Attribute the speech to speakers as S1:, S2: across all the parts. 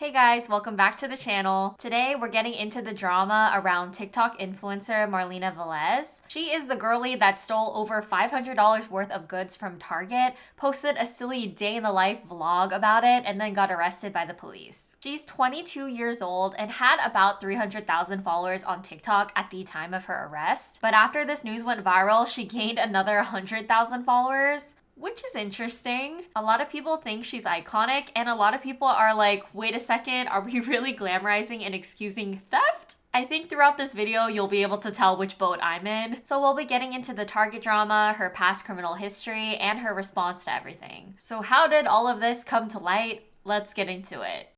S1: Hey guys, welcome back to the channel. Today we're getting into the drama around TikTok influencer Marlena Velez. She is the girlie that stole over $500 worth of goods from Target, posted a silly day in the life vlog about it, and then got arrested by the police. She's 22 years old and had about 300,000 followers on TikTok at the time of her arrest. But after this news went viral, she gained another 100,000 followers, which is interesting. A lot of people think she's iconic, and a lot of people are like, wait a second, are we really glamorizing and excusing theft? I think throughout this video, you'll be able to tell which boat I'm in. So we'll be getting into the Target drama, her past criminal history, and her response to everything. So how did all of this come to light? Let's get into it.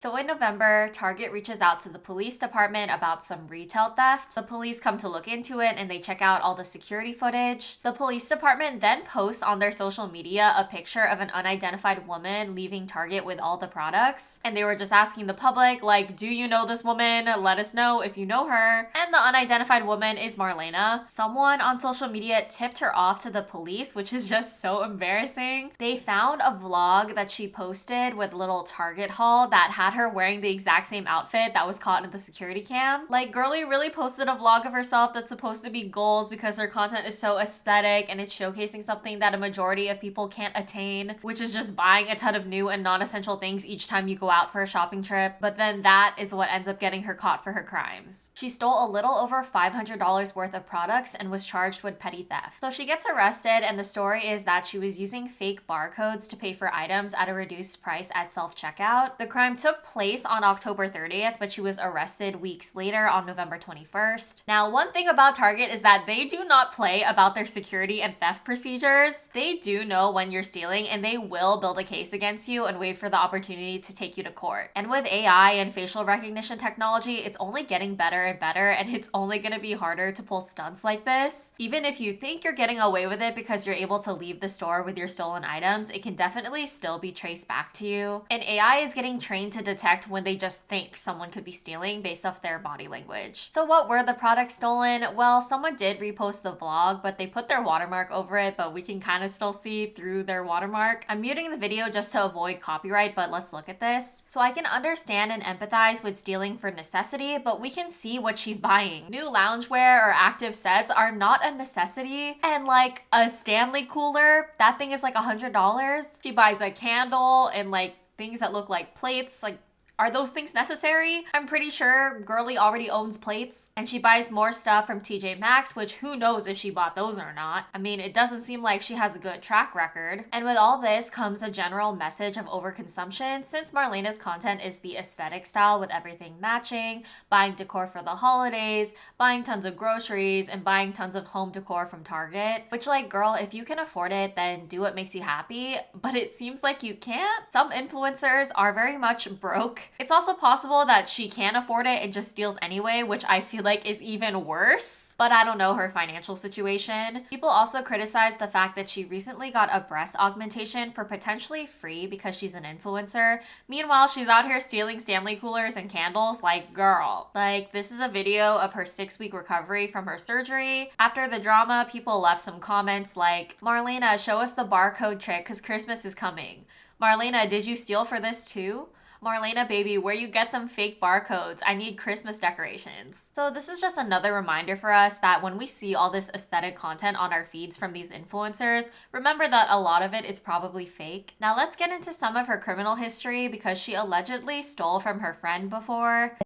S1: So in November, Target reaches out to the police department about some retail theft. The police come to look into it and they check out all the security footage. The police department then posts on their social media a picture of an unidentified woman leaving Target with all the products. And they were just asking the public, like, do you know this woman? Let us know if you know her. And the unidentified woman is Marlena. Someone on social media tipped her off to the police, which is just so embarrassing. They found a vlog that she posted with little Target haul that had her wearing the exact same outfit that was caught in the security cam. Like, girlie really posted a vlog of herself that's supposed to be goals because her content is so aesthetic and it's showcasing something that a majority of people can't attain, which is just buying a ton of new and non-essential things each time you go out for a shopping trip. But then that is what ends up getting her caught for her crimes. She stole a little over $500 worth of products and was charged with petty theft. So she gets arrested, and the story is that she was using fake barcodes to pay for items at a reduced price at self-checkout. The crime took place on October 30th, but she was arrested weeks later on November 21st. Now, one thing about Target is that they do not play about their security and theft procedures. They do know when you're stealing, and they will build a case against you and wait for the opportunity to take you to court. And with AI and facial recognition technology, it's only getting better and better, and it's only going to be harder to pull stunts like this. Even if you think you're getting away with it because you're able to leave the store with your stolen items, it can definitely still be traced back to you. And AI is getting trained to detect when they just think someone could be stealing based off their body language. So what were the products stolen? Well, someone did repost the vlog, but they put their watermark over it, but we can kind of still see through their watermark. I'm muting the video just to avoid copyright, but let's look at this. So I can understand and empathize with stealing for necessity, but we can see what she's buying. New loungewear or active sets are not a necessity, and like a Stanley cooler, that thing is like $100. She buys a candle and like things that look like plates, like, are those things necessary? I'm pretty sure girlie already owns plates, and she buys more stuff from TJ Maxx, which who knows if she bought those or not. I mean, it doesn't seem like she has a good track record. And with all this comes a general message of overconsumption, since Marlena's content is the aesthetic style with everything matching, buying decor for the holidays, buying tons of groceries, and buying tons of home decor from Target. Which, like, girl, if you can afford it, then do what makes you happy, but it seems like you can't. Some influencers are very much broke. It's also possible that she can afford it and just steals anyway, which I feel like is even worse. But I don't know her financial situation. People also criticize the fact that she recently got a breast augmentation for potentially free because she's an influencer. Meanwhile, she's out here stealing Stanley coolers and candles. Like, girl. Like, this is a video of her 6-week recovery from her surgery. After the drama, people left some comments like, Marlena, show us the barcode trick because Christmas is coming. Marlena, did you steal for this too? Marlena, baby, where you get them fake barcodes? I need Christmas decorations. So this is just another reminder for us that when we see all this aesthetic content on our feeds from these influencers, remember that a lot of it is probably fake. Now let's get into some of her criminal history because she allegedly stole from her friend before.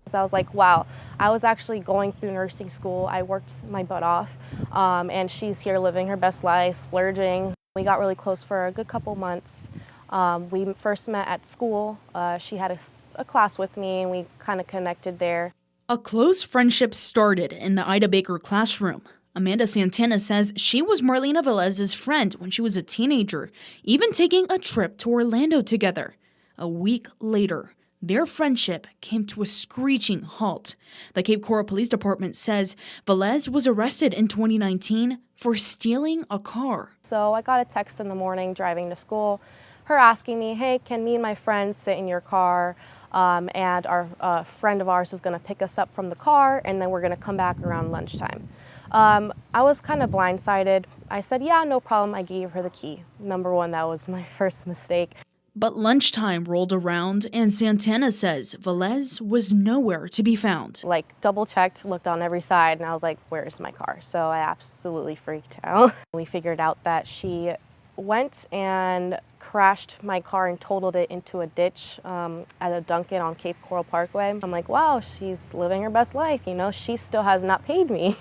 S2: So I was like, wow, I was actually going through nursing school. I worked my butt off, and she's here living her best life, splurging. We got really close for a good couple months. We first met at school. She had a class with me, and we kind of connected there.
S3: A close friendship started in the Ida Baker classroom. Amanda Santana says she was Marlena Velez's friend when she was a teenager, even taking a trip to Orlando together. A week later, their friendship came to a screeching halt. The Cape Coral Police Department says Velez was arrested in 2019 for stealing a car.
S2: So I got a text in the morning driving to school, her asking me, hey, can me and my friends sit in your car? And our friend of ours is going to pick us up from the car, and then we're going to come back around lunchtime. I was kind of blindsided. I said, yeah, no problem. I gave her the key. Number one, that was my first mistake.
S3: But lunchtime rolled around, and Santana says Velez was nowhere to be found.
S2: Like, double checked, looked on every side, and I was like, where's my car? So I absolutely freaked out. We figured out that she went and crashed my car and totaled it into a ditch at a Dunkin' on Cape Coral Parkway. I'm like, wow, she's living her best life, you know, she still has not paid me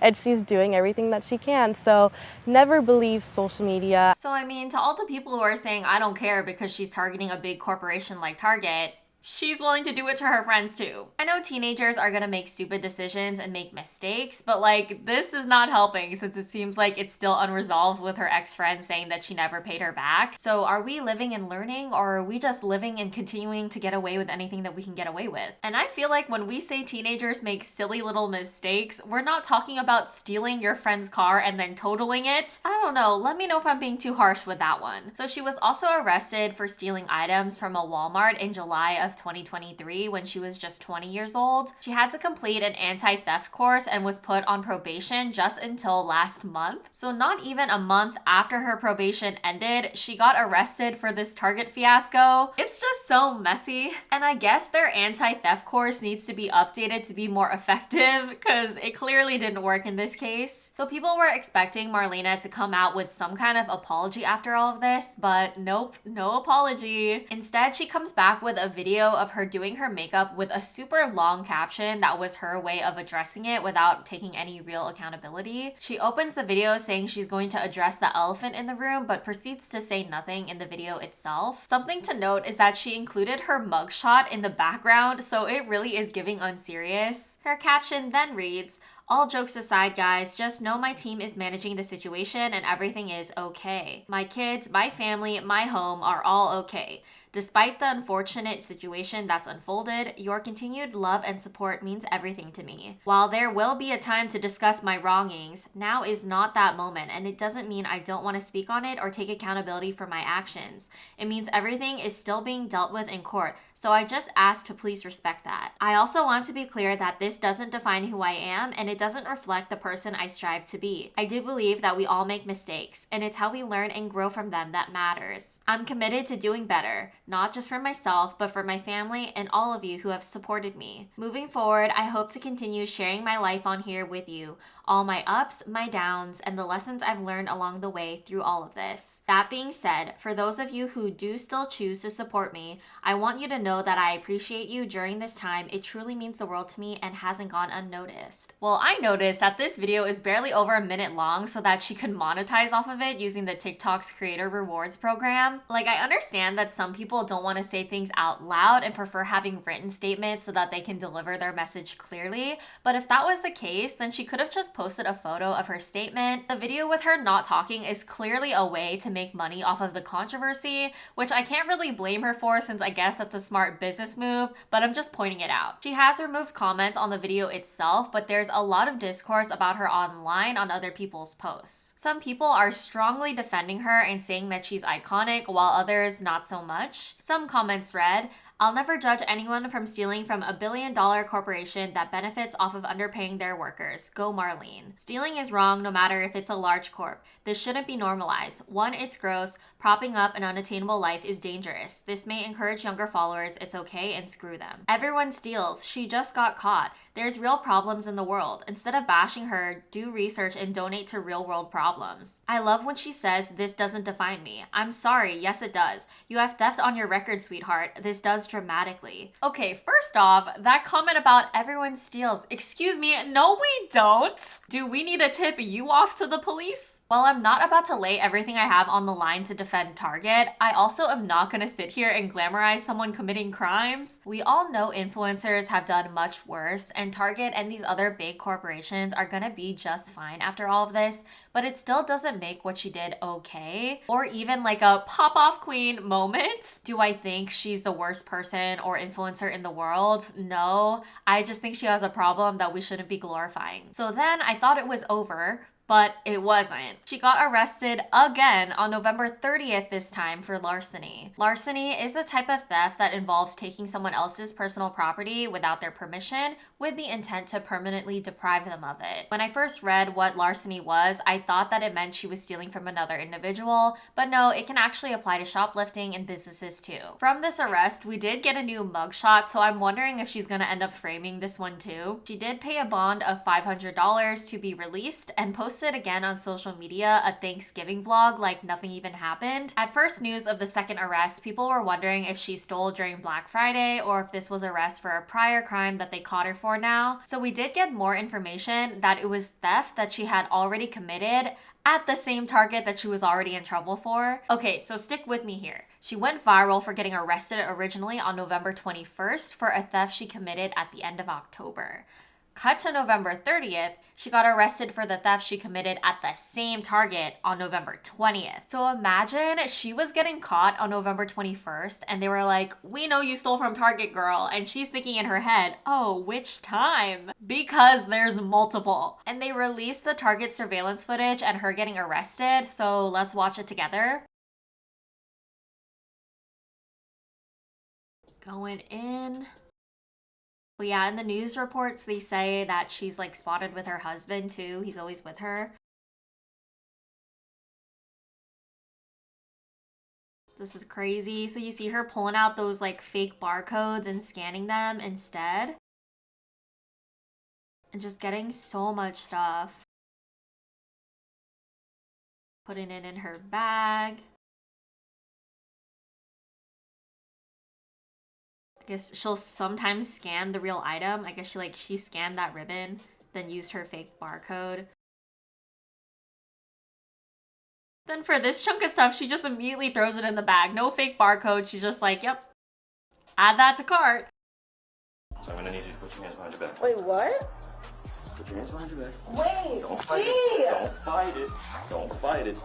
S2: and she's doing everything that she can. So never believe social media.
S1: So I mean, to all the people who are saying I don't care because she's targeting a big corporation like Target, she's willing to do it to her friends too. I know teenagers are gonna make stupid decisions and make mistakes, but like, this is not helping since it seems like it's still unresolved with her ex-friend saying that she never paid her back. So are we living and learning, or are we just living and continuing to get away with anything that we can get away with? And I feel like when we say teenagers make silly little mistakes, we're not talking about stealing your friend's car and then totaling it. I don't know, let me know if I'm being too harsh with that one. So she was also arrested for stealing items from a Walmart in July of 2023 when she was just 20 years old. She had to complete an anti-theft course and was put on probation just until last month. So not even a month after her probation ended, she got arrested for this Target fiasco. It's just so messy. And I guess their anti-theft course needs to be updated to be more effective because it clearly didn't work in this case. So people were expecting Marlena to come out with some kind of apology after all of this, but nope, no apology. Instead, she comes back with a video of her doing her makeup with a super long caption that was her way of addressing it without taking any real accountability. She opens the video saying she's going to address the elephant in the room, but proceeds to say nothing in the video itself. Something to note is that she included her mugshot in the background, so it really is giving unserious. Her caption then reads, "All jokes aside, guys, just know my team is managing the situation and everything is okay. My kids, my family, my home are all okay. Despite the unfortunate situation that's unfolded, your continued love and support means everything to me. While there will be a time to discuss my wrongings, now is not that moment, and it doesn't mean I don't want to speak on it or take accountability for my actions. It means everything is still being dealt with in court, so I just ask to please respect that. I also want to be clear that this doesn't define who I am, and it doesn't reflect the person I strive to be. I do believe that we all make mistakes, and it's how we learn and grow from them that matters. I'm committed to doing better, not just for myself, but for my family and all of you who have supported me. Moving forward, I hope to continue sharing my life on here with you, all my ups, my downs, and the lessons I've learned along the way through all of this. That being said, for those of you who do still choose to support me, I want you to know that I appreciate you during this time. It truly means the world to me and hasn't gone unnoticed." Well, I noticed that this video is barely over a minute long so that she could monetize off of it using the TikTok's creator rewards program. Like, I understand that some people don't want to say things out loud and prefer having written statements so that they can deliver their message clearly, but if that was the case, then she could have just posted a photo of her statement. The video with her not talking is clearly a way to make money off of the controversy, which I can't really blame her for since I guess that's a smart business move, but I'm just pointing it out. She has removed comments on the video itself, but there's a lot of discourse about her online on other people's posts. Some people are strongly defending her and saying that she's iconic, while others not so much. Some comments read, "I'll never judge anyone from stealing from a billion-dollar corporation that benefits off of underpaying their workers. Go Marlene. Stealing is wrong no matter if it's a large corp. This shouldn't be normalized. One, it's gross. Propping up an unattainable life is dangerous. This may encourage younger followers. It's okay, and screw them. Everyone steals. She just got caught. There's real problems in the world. Instead of bashing her, do research and donate to real-world problems." I love when she says, "This doesn't define me." I'm sorry, yes it does. You have theft on your record, sweetheart. This does dramatically. Okay, first off, that comment about everyone steals. Excuse me, no we don't. Do we need to tip you off to the police? While I'm not about to lay everything I have on the line to defend Target, I also am not gonna sit here and glamorize someone committing crimes. We all know influencers have done much worse, and Target and these other big corporations are gonna be just fine after all of this, but it still doesn't make what she did okay, or even like a pop-off queen moment. Do I think she's the worst person or influencer in the world? No, I just think she has a problem that we shouldn't be glorifying. So then I thought it was over, But it wasn't. She got arrested again on November 30th this time for larceny. Larceny is the type of theft that involves taking someone else's personal property without their permission with the intent to permanently deprive them of it. When I first read what larceny was, I thought that it meant she was stealing from another individual, but no, it can actually apply to shoplifting and businesses too. From this arrest, we did get a new mugshot, so I'm wondering if she's gonna end up framing this one too. She did pay a bond of $500 to be released and posted again on social media a Thanksgiving vlog like nothing even happened. At first news of the second arrest, people were wondering if she stole during Black Friday or if this was arrest for a prior crime that they caught her for now. So we did get more information that it was theft that she had already committed at the same Target that she was already in trouble for. Okay, so stick with me here. She went viral for getting arrested originally on November 21st for a theft she committed at the end of October. Cut to November 30th, she got arrested for the theft she committed at the same Target on November 20th. So imagine she was getting caught on November 21st and they were like, "We know you stole from Target, girl." And she's thinking in her head, "Oh, which time?" Because there's multiple. And they released the Target surveillance footage and her getting arrested, so let's watch it together. Going in. Well, yeah, in the news reports, they say that she's like spotted with her husband too. He's always with her. This is crazy. So you see her pulling out those like fake barcodes and scanning them instead. And just getting so much stuff. Putting it in her bag. I guess she'll sometimes scan the real item. I guess she scanned that ribbon, then used her fake barcode. Then for this chunk of stuff, she just immediately throws it in the bag. No fake barcode. She's just like, yep, add that to cart.
S4: So I'm gonna need you to put your hands behind your back.
S5: Wait, what?
S4: Put your hands behind your back.
S5: Wait,
S4: Don't fight
S5: Steve!
S4: it. Don't fight it. Don't fight it.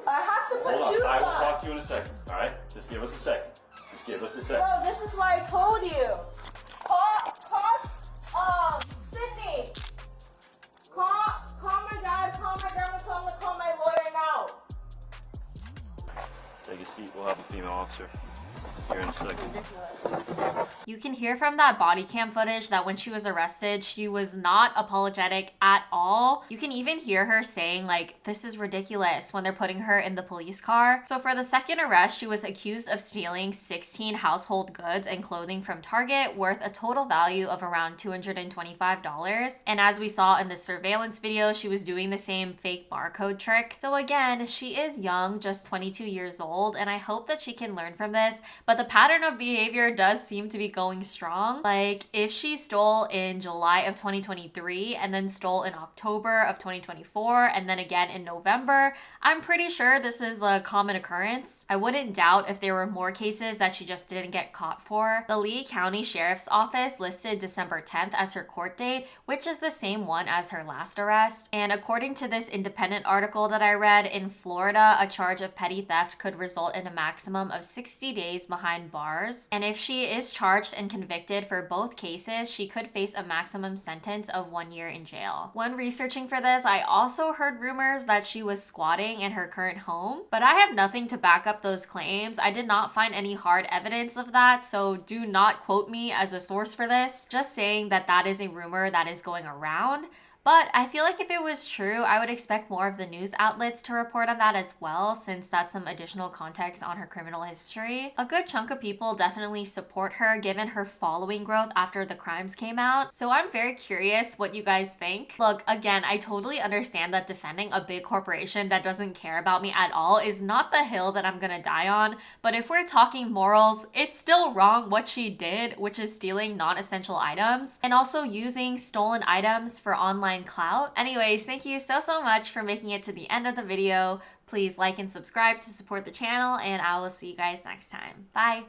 S5: I have to put
S4: Hold
S5: shoes
S4: on. I will
S5: on.
S4: talk to you in a second. All right? Just give us a second. Just give us a second.
S5: No, this is why I told you. Sydney. Call my dad, call my grandma, tell him to call my lawyer now.
S4: Take a seat. We'll have a female officer here in a second.
S1: You can hear from that body cam footage that when she was arrested, she was not apologetic at all. You can even hear her saying like, "This is ridiculous," when they're putting her in the police car. So for the second arrest, she was accused of stealing 16 household goods and clothing from Target worth a total value of around $225. And as we saw in the surveillance video, she was doing the same fake barcode trick. So again, she is young, just 22 years old, and I hope that she can learn from this. But the pattern of behavior does seem to be going strong. Like if she stole in July of 2023 and then stole in October of 2024 and then again in November, I'm pretty sure this is a common occurrence. I wouldn't doubt if there were more cases that she just didn't get caught for. The Lee County Sheriff's Office listed December 10th as her court date, which is the same one as her last arrest. And according to this independent article that I read, in Florida, a charge of petty theft could result in a maximum of 60 days behind bars. And if she is charged and convicted for both cases, she could face a maximum sentence of 1 year in jail. When researching for this, I also heard rumors that she was squatting in her current home, but I have nothing to back up those claims. I did not find any hard evidence of that, so do not quote me as a source for this. Just saying that that is a rumor that is going around. But I feel like if it was true, I would expect more of the news outlets to report on that as well, since that's some additional context on her criminal history. A good chunk of people definitely support her given her following growth after the crimes came out. So I'm very curious what you guys think. Look, again, I totally understand that defending a big corporation that doesn't care about me at all is not the hill that I'm gonna die on. But if we're talking morals, it's still wrong what she did, which is stealing non-essential items and also using stolen items for online clout. Anyways, thank you so much for making it to the end of the video. Please like and subscribe to support the channel, and I will see you guys next time. Bye!